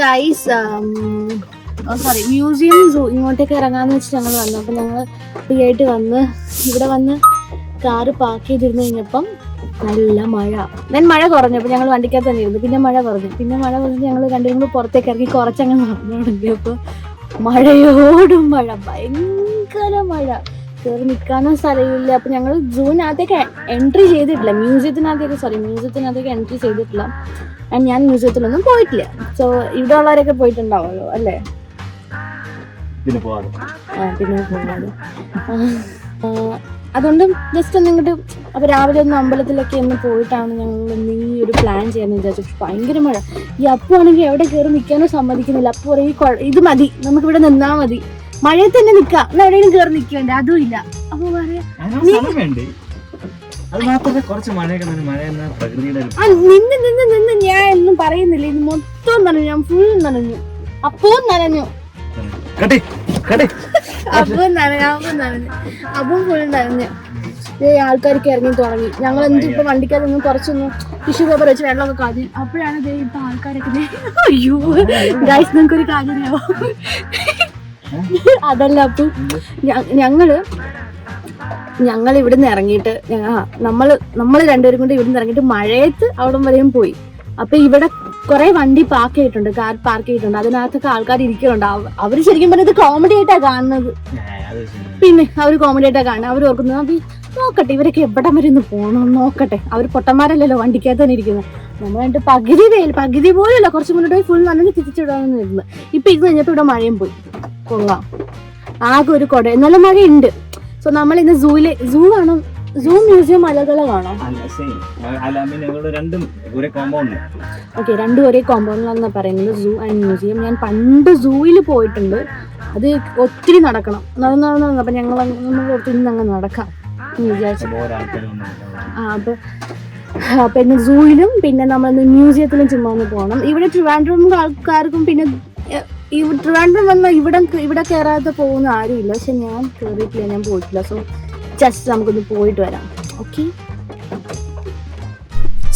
Guys sorry museum സൂ ഇങ്ങോട്ടേക്ക് ഇറങ്ങാന്ന് വെച്ച് ഞങ്ങൾ വന്നു. അപ്പം ഞങ്ങൾ ഫ്രീ ആയിട്ട് വന്ന് ഇവിടെ വന്ന് കാറ് പാർക്ക് ചെയ്തിരുന്ന് കഴിഞ്ഞപ്പം നല്ല മഴ. ഞാൻ മഴ കുറഞ്ഞു, അപ്പം ഞങ്ങൾ വണ്ടിക്കകത്ത് തന്നെ ഇരുന്നു. പിന്നെ മഴ കുറഞ്ഞു ഞങ്ങൾ രണ്ടും കൂടി പുറത്തേക്ക് ഇറങ്ങി കുറച്ചങ്ങ് നടന്നു തുടങ്ങിയപ്പോൾ മഴയോടും മഴ, ഭയങ്കര മഴ, കയറി നിൽക്കാനും സ്ഥലമില്ല. അപ്പം ഞങ്ങൾ സൂവിനകത്തേക്ക് എൻട്രി ചെയ്തിട്ടില്ല, മ്യൂസിയത്തിനകത്തേക്ക് എൻട്രി ചെയ്തിട്ടില്ല. ഞാൻ മ്യൂസിയത്തിലൊന്നും പോയിട്ടില്ല. സോ ഇവിടെ ഉള്ളവരൊക്കെ പോയിട്ടുണ്ടാവുമല്ലോ അല്ലേ? പിന്നെ പോകാതെ അതുകൊണ്ട് ജസ്റ്റ് ഒന്ന് ഇങ്ങോട്ട് അപ്പോൾ രാവിലെ ഒന്ന് അമ്പലത്തിലൊക്കെ ഒന്ന് പോയിട്ടാണ് ഞങ്ങൾ ഇന്ന് ഈ ഒരു പ്ലാൻ ചെയ്യാമെന്ന് വിചാരിച്ചു. ഭയങ്കര മഴ. ഈ അപ്പു ആണെങ്കിൽ എവിടെ കയറി നിൽക്കാനോ സമ്മതിക്കുന്നില്ല. അപ്പു പറയും ഇത് മതി, നമുക്കിവിടെ നിന്നാൽ മതി, മഴയത്ത് തന്നെ നിൽക്കാം, എന്നാൽ എവിടെയും കയറി നിൽക്കേണ്ട, അതും ഇല്ല. അപ്പോൾ പറയാം നിന്ന് ഞാൻ ഒന്നും പറയുന്നില്ല. ഇത് മൊത്തം നനഞ്ഞു, ഞാൻ ഫുൾ നനഞ്ഞു, അപ്പവും നനഞ്ഞു, അപ്പം ഫുൾ നനഞ്ഞു. ആൾക്കാർക്ക് ഇറങ്ങി തുടങ്ങി. ഞങ്ങൾ ഇപ്പൊ വണ്ടിക്കകത്ത് കുറച്ചൊന്ന് ടിഷ്യൂ പേപ്പർ വെച്ച് വെള്ളമൊക്കെ കാതി. അപ്പോഴാണ് ഇപ്പൊ ആൾക്കാരൊക്കെ അയ്യോ ഗൈസ് നിങ്ങൾക്കൊരു കാര്യമാവോ അതല്ല. അപ്പൊ ഞങ്ങൾ ഇവിടുന്ന് ഇറങ്ങിയിട്ട് നമ്മൾ രണ്ടുപേരും കൊണ്ട് ഇവിടുന്ന് ഇറങ്ങിയിട്ട് മഴയത്ത് അവിടം വരെയും പോയി. അപ്പൊ ഇവിടെ കുറെ വണ്ടി പാർക്ക് ചെയ്തിട്ടുണ്ട്, കാർ പാർക്ക് ചെയ്തിട്ടുണ്ട്. അതിനകത്തൊക്കെ ആൾക്കാർ ഇരിക്കുന്നുണ്ട്. അവര് ശരിക്കും പറഞ്ഞത് കോമഡി ആയിട്ടാ കാണുന്നത്. പിന്നെ അവര് കോമഡി ആയിട്ടാ കാണുന്നത്. അവർ ഓർക്കുന്നത് നോക്കട്ടെ ഇവരൊക്കെ എവിടം വരെ ഒന്ന് പോകണം, നോക്കട്ടെ. അവർ പൊട്ടന്മാരല്ലല്ലോ വണ്ടിക്കകത്ത് തന്നെ ഇരിക്കുന്നത്. നമ്മളായിട്ട് പകുതി പോയല്ല, കുറച്ച് മുന്നോട്ട് പോയി ഫുൾ നനഞ്ഞ് തിരിച്ചിടാമെന്ന് ഇരുന്ന്. ഇപ്പൊ ഇത് കഴിഞ്ഞപ്പോ ഇവിടെ മഴയും പോയി. കൊള്ളാം, ആകെ ഒരു കുട, നല്ല മഴയുണ്ട്. സോ നമ്മൾ ഇന്ന് സൂ ആണോ, സൂ മ്യൂസിയം അലകളാണോ? ഓക്കെ, രണ്ടും ഒരേ കോമ്പൗണ്ടിലാണെന്നാണ് പറയുന്നത്, സൂ ആൻഡ് മ്യൂസിയം. ഞാൻ പണ്ട് സൂവിൽ പോയിട്ടുണ്ട്, അത് ഒത്തിരി നടക്കണം. അപ്പൊ ഞങ്ങൾ ഇന്ന് അങ്ങ് നടക്കാം വിചാരിച്ചു. അപ്പൊ ഇന്ന് സൂയിലും പിന്നെ നമ്മൾ മ്യൂസിയത്തിലും ചുമ്മാ ഒന്ന് പോകണം. ഇവിടെ ട്രിവാൻഡ്രം ആൾക്കാർക്കും പിന്നെ ഈ ട്രിവാൻഡ്രം വന്നാൽ ഇവിടെ കയറാതെ പോകുന്ന ആരുമില്ല. പക്ഷെ ഞാൻ കയറിയിട്ടില്ല, ഞാൻ പോയിട്ടില്ല. സോ ജസ്റ്റ് നമുക്കൊന്ന് പോയിട്ട് വരാം. ഓക്കെ.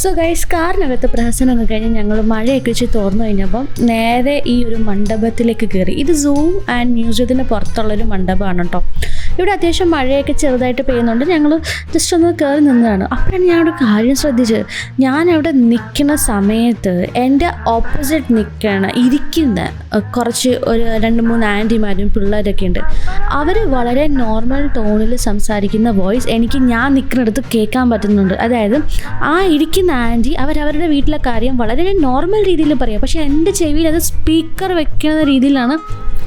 സോ ഗൈസ്, കാറിനകത്ത് പ്രഹസനമൊക്കെ കഴിഞ്ഞ് ഞങ്ങൾ മഴയൊക്കെ വെച്ച് തോർന്നു കഴിഞ്ഞപ്പം നേരെ ഈ ഒരു മണ്ഡപത്തിലേക്ക് കയറി. ഇത് സൂ ആൻഡ് മ്യൂസിയത്തിന് പുറത്തുള്ളൊരു മണ്ഡപമാണ് കേട്ടോ. ഇവിടെ അത്യാവശ്യം മഴയൊക്കെ ചെറുതായിട്ട് പെയ്യുന്നുണ്ട്. ഞങ്ങൾ ജസ്റ്റ് ഒന്ന് കയറി നിന്നതാണ്. അപ്പോഴാണ് ഞാൻ ഒരു കാര്യം ശ്രദ്ധിച്ചത്. ഞാൻ അവിടെ നിൽക്കുന്ന സമയത്ത് എൻ്റെ ഓപ്പോസിറ്റ് ഇരിക്കുന്ന കുറച്ച് ഒരു 2-3 ആൻറ്റിമാരും പിള്ളേരൊക്കെ ഉണ്ട്. അവർ വളരെ നോർമൽ ടോണിൽ സംസാരിക്കുന്ന വോയിസ് എനിക്ക് ഞാൻ നിൽക്കുന്നിടത്ത് കേൾക്കാൻ പറ്റുന്നുണ്ട്. അതായത് ആ ഇരിക്കുന്ന ആൻറ്റി അവരവരുടെ വീട്ടിലെ കാര്യം വളരെ നോർമൽ രീതിയിൽ പറയാം, പക്ഷേ എൻ്റെ ചെവിയിൽ അത് സ്പീക്കർ വെക്കുന്ന രീതിയിലാണ്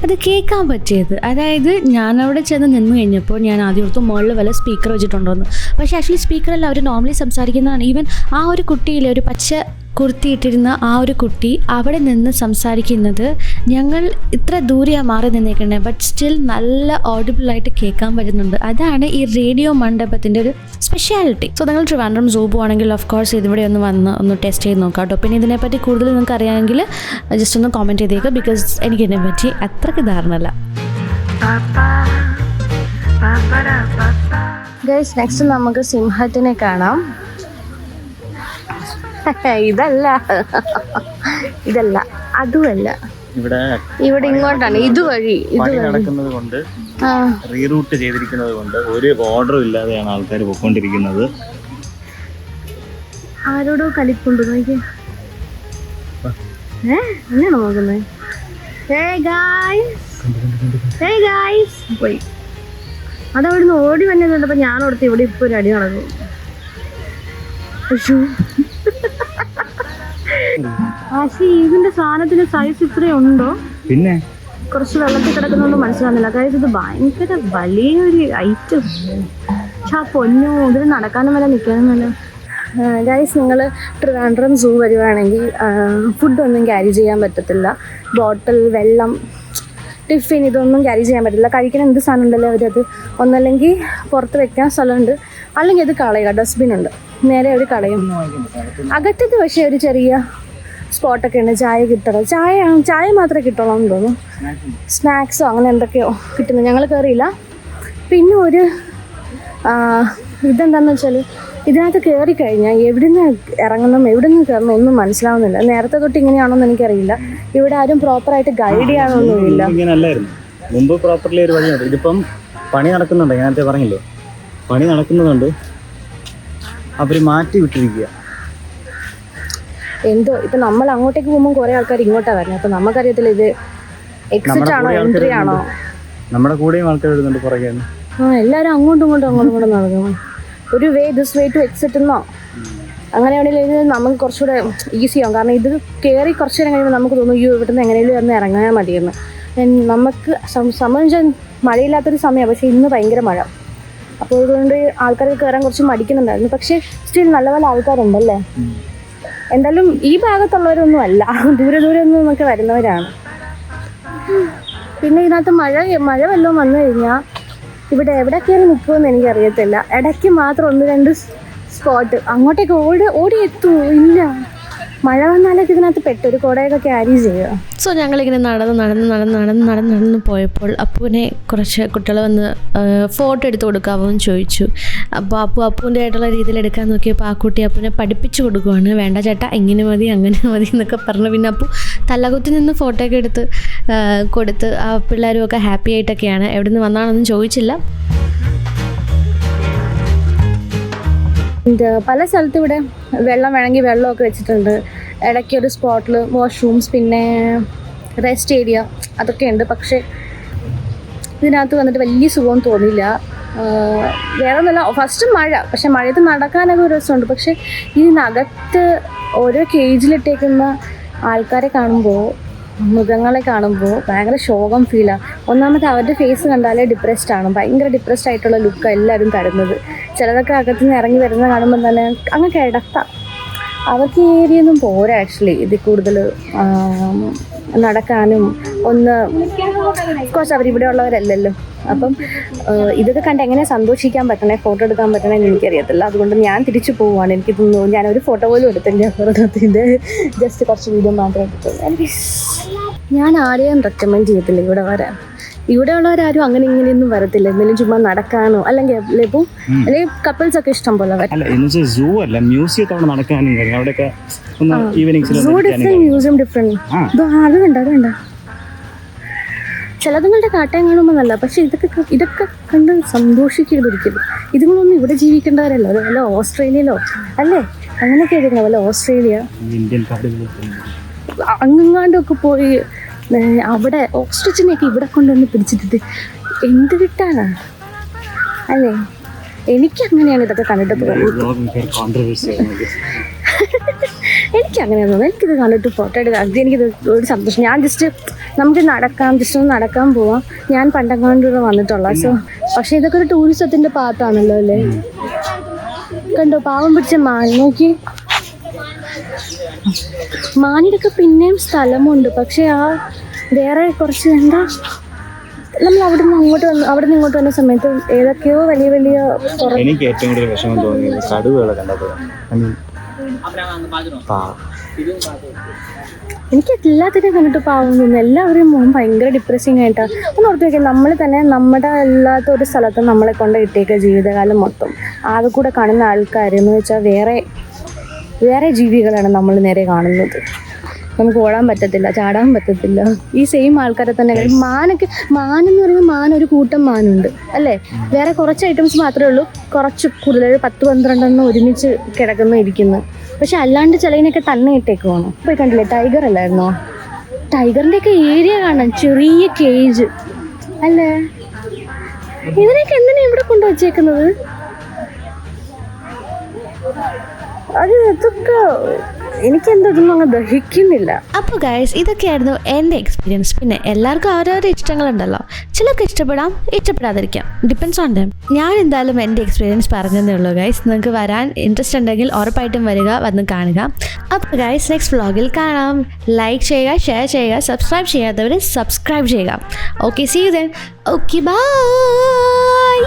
അത് കേൾക്കാൻ പറ്റിയത്. അതായത് ഞാനവിടെ ചെന്ന് നിന്ന് കഴിഞ്ഞപ്പോൾ ഞാൻ ആദ്യം ഓർത്തു മുകളിൽ വല്ല സ്പീക്കർ വെച്ചിട്ടുണ്ടോയെന്ന്. പക്ഷേ ആക്ച്വലി സ്പീക്കറല്ല, അവർ നോർമലി സംസാരിക്കുന്നതാണ്. ഈവൻ ആ ഒരു കുട്ടിയിലെ ഒരു പച്ച കുർത്തിയിട്ടിരുന്ന ആ ഒരു കുട്ടി അവിടെ നിന്ന് സംസാരിക്കുന്നത് ഞങ്ങൾ ഇത്ര ദൂരെയാണ് മാറി നിന്നേക്കുന്നത്, ബട്ട് സ്റ്റിൽ നല്ല ഓഡിബിളായിട്ട് കേൾക്കാൻ പറ്റുന്നുണ്ട്. അതാണ് ഈ റേഡിയോ മണ്ഡപത്തിൻ്റെ ഒരു സ്പെഷ്യാലിറ്റി. സോ നിങ്ങൾ ട്രിവാൻഡ്രം സൂ പോവാണെങ്കിൽ ഓഫ് കോഴ്സ് ഇതിവിടെ ഒന്ന് ടെസ്റ്റ് ചെയ്ത് നോക്കാം കേട്ടോ. പിന്നെ ഇതിനെപ്പറ്റി കൂടുതൽ നിങ്ങൾക്ക് അറിയാമെങ്കിൽ ജസ്റ്റ് ഒന്ന് കോമെൻറ്റ് ചെയ്തേക്കുക, ബിക്കോസ് എനിക്കിതിനെ പറ്റി അത്രയ്ക്ക് ധാരണല്ല. ഗൈസ്, നെക്സ്റ്റ് നമുക്ക് സിംഹത്തിനെ കാണാം. ഇതല്ല അതുമല്ല, ഇവിടെ ഇങ്ങോട്ടാണ് ഇതുവഴി നടക്കുന്നത് കൊണ്ട് റീറൂട്ട് ചെയ്തിരിക്കുന്നത് കൊണ്ട് ഒരു ഓർഡറും ഇല്ലാതെയാണ് ആൾക്കാർ പോയിക്കൊണ്ടിരിക്കുന്നത്. ആരോടോ കലിപ്പുണ്ട് നോക്കിയേ, അങ്ങനെയാണോ നോക്കുന്നത്? പോയി അതവിടുന്ന് ഓടി വന്നതുകൊണ്ട് അപ്പൊ ഞാൻ ഓർത്ത് ഇവിടെ ഇപ്പൊ ഒരു അടി നടക്കും. പക്ഷേ ഇതിന്റെ സാധനത്തിന്റെ സൈസ് ഇത്രയുണ്ടോ? പിന്നെ കുറച്ച് വെള്ളത്തിൽ കിടക്കുന്നോണ്ട് മനസ്സിലാകുന്നില്ല. അതായത് ഇത് ഭയങ്കര വലിയൊരു ഐറ്റം. പക്ഷെ ആ പൊന്നോ, ഇതിൽ നടക്കാനും വല്ല നിൽക്കാനും വല്ല. ഗൈസ്, നിങ്ങൾ ട്രിവാൻഡ്രം സൂ വരുവാണെങ്കിൽ ഫുഡൊന്നും ക്യാരി ചെയ്യാൻ പറ്റത്തില്ല. ബോട്ടിൽ, വെള്ളം, ടിഫിൻ ഇതൊന്നും ക്യാരി ചെയ്യാൻ പറ്റില്ല. കഴിക്കാൻ എന്ത് സാധനം ഉണ്ടല്ലോ അവരത് ഒന്നല്ലെങ്കിൽ പുറത്ത് വെക്കാൻ സ്ഥലമുണ്ട്, അല്ലെങ്കിൽ അത് കളയുക, ഡസ്റ്റ്ബിൻ ഉണ്ട്, നേരെ അവർ കളയും. അകത്തത് പക്ഷേ ഒരു ചെറിയ സ്പോട്ടൊക്കെ ഉണ്ട്, ചായ കിട്ടണം. ചായ മാത്രമേ കിട്ടുള്ളൂ എന്ന് തോന്നുന്നു. സ്നാക്സോ അങ്ങനെ എന്തൊക്കെയോ കിട്ടുന്നു. ഞങ്ങൾ കയറിയില്ല. പിന്നെ ഒരു ഇതെന്താണെന്ന് വെച്ചാൽ ഇതിനകത്ത് കയറി കഴിഞ്ഞാൽ എവിടുന്ന് ഇറങ്ങണം എവിടുന്ന് കയറണം ഒന്നും മനസ്സിലാവുന്നില്ല. നേരത്തെ തൊട്ട് ഇങ്ങനെയാണോന്ന് എനിക്കറിയില്ല. ഇവിടെ ആരും പ്രോപ്പറായിട്ട് ഗൈഡ് ചെയ്യാനൊന്നുമില്ല. ഇങ്ങനെ അല്ലായിരുന്നു മുമ്പ്, പ്രോപ്പർലി ഒരു വഴിയുണ്ട്. ഇതിപ്പം പണി നടക്കുന്നുണ്ട്, ഞാൻ നേരത്തെ പറഞ്ഞില്ലേ, പണി നടക്കുന്നതുകൊണ്ട് അവർ മാറ്റി വിട്ടിരിക്കുക. എന്തോ ഇപ്പം നമ്മൾ അങ്ങോട്ടേക്ക് പോകുമ്പോൾ കുറേ ആൾക്കാർ ഇങ്ങോട്ടാണ് വരുന്നത്. അപ്പം നമുക്കറിയത്തില്ല ഇത് എക്സിറ്റ് ആണോ എൻട്രി ആണോ. നമ്മുടെ കൂടെയും ആൾക്കാർ വരുന്നുണ്ട് പുറകെ. എല്ലാവരും അങ്ങോട്ടും ഇങ്ങോട്ടും നടക്കണം. ഒരു way this way to exit എന്നോ അങ്ങനെയാണെങ്കിൽ ഇത് നമുക്ക് കുറച്ചുകൂടെ ഈസി ആവും. കാരണം ഇത് കയറി കുറച്ച് നേരം കഴിയുമ്പോൾ നമുക്ക് തോന്നും അയ്യോ ഇവിടുന്ന് എങ്ങനെയും ഒന്ന് ഇറങ്ങാൻ മതിയെന്ന്. നമുക്ക് സംബന്ധിച്ചാൽ മഴയില്ലാത്തൊരു സമയമാണ്, പക്ഷേ ഇന്ന് ഭയങ്കര മഴ. അപ്പോൾ അതുകൊണ്ട് ആൾക്കാർക്ക് കയറാൻ കുറച്ച് മടിക്കുന്നുണ്ടായിരുന്നു. പക്ഷേ സ്റ്റിൽ നല്ല നല്ല ആൾക്കാരുണ്ടല്ലേ. എന്തായാലും ഈ ഭാഗത്തുള്ളവരൊന്നും അല്ല, ദൂരെ ഒന്നും നമുക്ക് വരുന്നവരാണ്. പിന്നെ ഇതിനകത്ത് മഴ വല്ലതും വന്നു കഴിഞ്ഞാൽ ഇവിടെ എവിടെ കയറി നിൽക്കുമെന്ന് എനിക്കറിയത്തില്ല. ഇടയ്ക്ക് മാത്രം 1-2 സ്പോട്ട് അങ്ങോട്ടേക്ക് ഓടി എത്തുമോ ഇല്ല. മഴ വന്നാലൊക്കെ ഇതിനകത്ത് പെട്ടൊരു കുടയൊക്കെ ക്യാരി ചെയ്യുക. സോ ഞങ്ങളിങ്ങനെ നടന്ന് പോയപ്പോൾ അപ്പുവിനെ കുറച്ച് കുട്ടികൾ വന്ന് ഫോട്ടോ എടുത്ത് കൊടുക്കാമോ എന്ന് ചോദിച്ചു. അപ്പോൾ അപ്പുവിൻ്റെ ആയിട്ടുള്ള രീതിയിൽ എടുക്കാൻ നോക്കിയപ്പോൾ ആ കുട്ടി അപ്പുവിനെ പഠിപ്പിച്ചു കൊടുക്കുവാണ്. വേണ്ട ചേട്ടാ ഇങ്ങനെ മതി അങ്ങനെ മതി എന്നൊക്കെ പറഞ്ഞു. പിന്നെ അപ്പു തലകുത്തി നിന്ന് ഫോട്ടോ ഒക്കെ എടുത്ത് കൊടുത്ത് ആ പിള്ളേരും ഒക്കെ ഹാപ്പി ആയിട്ടൊക്കെയാണ്. എവിടെ നിന്ന് വന്നാണെന്നും ചോദിച്ചില്ല. പല സ്ഥലത്തും ഇവിടെ വെള്ളം വേണമെങ്കിൽ വെള്ളമൊക്കെ വെച്ചിട്ടുണ്ട്. ഇടയ്ക്ക് ഒരു സ്പോട്ടിൽ വാഷ്റൂംസ് പിന്നെ റെസ്റ്റ് ഏരിയ അതൊക്കെ ഉണ്ട്. പക്ഷേ ഇതിനകത്ത് വന്നിട്ട് വലിയ സുഖം തോന്നിയില്ല. വേറെ ഒന്നുമല്ല, ഫസ്റ്റ് മഴ, പക്ഷെ മഴയത്ത് നടക്കാനൊക്കെ ഒരു രസമുണ്ട്. പക്ഷേ ഇതിനകത്ത് ഓരോ കേജിലിട്ടേക്കുന്ന ആൾക്കാരെ കാണുമ്പോൾ, മൃഗങ്ങളെ കാണുമ്പോൾ ഭയങ്കര ശോകം ഫീലാണ്. ഒന്നാമത് അവരുടെ ഫേസ് കണ്ടാലേ ഡിപ്രസ്ഡ് ആണ്, ഭയങ്കര ഡിപ്രസ്ഡ് ആയിട്ടുള്ള ലുക്കാണ് എല്ലാവരും തരുന്നത്. ചിലതൊക്കെ അകത്തു നിന്ന് ഇറങ്ങി വരുന്ന കാണുമ്പോൾ തന്നെ അങ്ങ് കിടത്താം. അവർക്ക് ഈ ഏരിയൊന്നും പോരാ ആക്ച്വലി. ഇതിൽ കൂടുതൽ നടക്കാനും ഒന്ന് കോഴ്സ് അവരിവിടെ ഉള്ളവരല്ലല്ലോ. അപ്പം ഇതൊക്കെ കണ്ട് എങ്ങനെ സന്തോഷിക്കാൻ പറ്റണേ, ഫോട്ടോ എടുക്കാൻ പറ്റണേ എന്ന് എനിക്കറിയത്തില്ല. അതുകൊണ്ട് ഞാൻ തിരിച്ചു പോവുകയാണ്. എനിക്ക് തോന്നുന്നു ഞാനൊരു ഫോട്ടോ പോലും എടുത്തില്ല ഫോട്ടോത്തിൻ്റെ, ജസ്റ്റ് കുറച്ച് വീഡിയോ മാത്രമേ എടുത്തുള്ളൂ. ഞാൻ ആരെയും റെക്കമെൻഡ് ചെയ്യത്തില്ല ഇവിടെ വരാൻ. ഇവിടെ ഉള്ളവരാരും അങ്ങനെ ഇങ്ങനെയൊന്നും വരത്തില്ല. എന്തെങ്കിലും ചുമ്മാ നടക്കാനോ അല്ലെങ്കിൽ അല്ലെങ്കിൽ കപ്പിൾസ് ഒക്കെ ഇഷ്ടം പോലെ വരും. മ്യൂസിയം ഡിഫറെന്റ് അത് വേണ്ട. ചിലതുങ്ങളുടെ കാട്ടം കാണുമ്പോൾ നല്ല, പക്ഷെ ഇതൊക്കെ കണ്ട് സന്തോഷിക്കരുതൊരിക്കലും. ഇതുങ്ങളൊന്നും ഇവിടെ ജീവിക്കേണ്ടവരല്ലോ. വല്ല ഓസ്ട്രേലിയയിലോ അല്ലേ അങ്ങനെയൊക്കെ ആയിരിക്കണം, വല്ല ഓസ്ട്രേലിയ അങ്ങാണ്ടൊക്കെ പോയി അവിടെ ഓസ്ട്രിച്ചിനെയൊക്കെ ഇവിടെ കൊണ്ടുവന്ന് പിടിച്ചിട്ടിട്ട് എന്ത് കിട്ടാനാ അല്ലേ? എനിക്കങ്ങനെയാണ് ഇതൊക്കെ കണ്ടിട്ട് എനിക്കങ്ങനെയാണ് തോന്നുന്നത്. എനിക്കിത് കണ്ടിട്ട് ഫോട്ടോ എടുക്കാം, അത് എനിക്കിത് ഒരു സന്തോഷം. ഞാൻ ജസ്റ്റ് നമുക്ക് ജസ്റ്റ് ഒന്ന് നടക്കാൻ പോവാം. ഞാൻ പണ്ടങ്ങാണ്ട് വന്നിട്ടുള്ള സോ, പക്ഷെ ഇതൊക്കെ ഒരു ടൂറിസത്തിൻ്റെ പാർട്ടാണല്ലോ അല്ലേ. കണ്ടോ പാവം പിടിച്ച മാൻ, നോക്കി മാനിടൊക്കെ പിന്നെയും സ്ഥലമുണ്ട്. പക്ഷെ ആ വേറെ കുറച്ച് എന്താ നമ്മൾ അവിടെ നിന്ന് ഇങ്ങോട്ട് വന്ന സമയത്ത് ഏതൊക്കെയോ വലിയ എനിക്ക് ഏറ്റവും കൂടുതൽ വിഷമം തോന്നിയത് കടുവകളെ കണ്ടപ്പോഴാണ്. എനിക്ക് എല്ലാത്തിനെയും കണ്ടിട്ട് പാവം തോന്നുന്നു. എല്ലാവരും മുഖം ഭയങ്കര ഡിപ്രസിങ് ആയിട്ടാണ്. ഒന്ന് ഓർത്ത് വയ്ക്കുക, നമ്മൾ തന്നെ നമ്മുടെ അല്ലാത്ത ഒരു സ്ഥലത്ത് നമ്മളെ കൊണ്ട് ഇട്ടേക്കുക ജീവിതകാലം മൊത്തം. ആകെ കൂടെ കാണുന്ന ആൾക്കാർ എന്ന് വെച്ചാൽ വേറെ ജീവികളാണ് നമ്മൾ നേരെ കാണുന്നത്. നമുക്ക് ഓടാൻ പറ്റത്തില്ല, ചാടാൻ പറ്റത്തില്ല. ഈ സെയിം ആൾക്കാരെ തന്നെ മാനെന്ന് പറയുമ്പോൾ ഒരു കൂട്ടം മാനുണ്ട് അല്ലേ. വേറെ കുറച്ച് ഐറ്റംസ് മാത്രമേ ഉള്ളൂ, കുറച്ച് കൂടുതൽ 10-12 ഒരുമിച്ച് ഇരിക്കുന്നു. പക്ഷെ അല്ലാണ്ട് ചിലതിനൊക്കെ തന്നെ ഇട്ടേക്കുവാണ്. പോയി കണ്ടില്ലേ, ടൈഗർ അല്ലായിരുന്നോ? ടൈഗറിൻ്റെയൊക്കെ ഏരിയ കാണാൻ ചെറിയ കേജ് അല്ലേ. ഇതിനൊക്കെ എന്തിനാ ഇവിടെ കൊണ്ടുവച്ചേക്കുന്നത്? അതൊക്കെ എനിക്കെന്തൊന്നും അങ്ങ് ദഹിക്കുന്നില്ല. അപ്പോൾ ഗൈസ്, ഇതൊക്കെയായിരുന്നു എൻ്റെ എക്സ്പീരിയൻസ്. പിന്നെ എല്ലാവർക്കും അവരവരുടെ ഇഷ്ടങ്ങളുണ്ടല്ലോ. ചിലർക്ക് ഇഷ്ടപ്പെടാം, ഇഷ്ടപ്പെടാതിരിക്കാം, ഡിപ്പെൻസ് ഓൺ ദം. ഞാൻ എന്തായാലും എൻ്റെ എക്സ്പീരിയൻസ് പറഞ്ഞതേ ഉള്ളൂ ഗൈസ്. നിങ്ങൾക്ക് വരാൻ ഇൻട്രസ്റ്റ് ഉണ്ടെങ്കിൽ ഉറപ്പായിട്ടും വരിക, വന്ന് കാണുക. അപ്പോൾ ഗൈസ്, നെക്സ്റ്റ് വ്ളോഗിൽ കാണാം. ലൈക്ക് ചെയ്യുക, ഷെയർ ചെയ്യുക, സബ്സ്ക്രൈബ് ചെയ്യാത്തവർ സബ്സ്ക്രൈബ് ചെയ്യുക. Okay, see you then. Okay, by.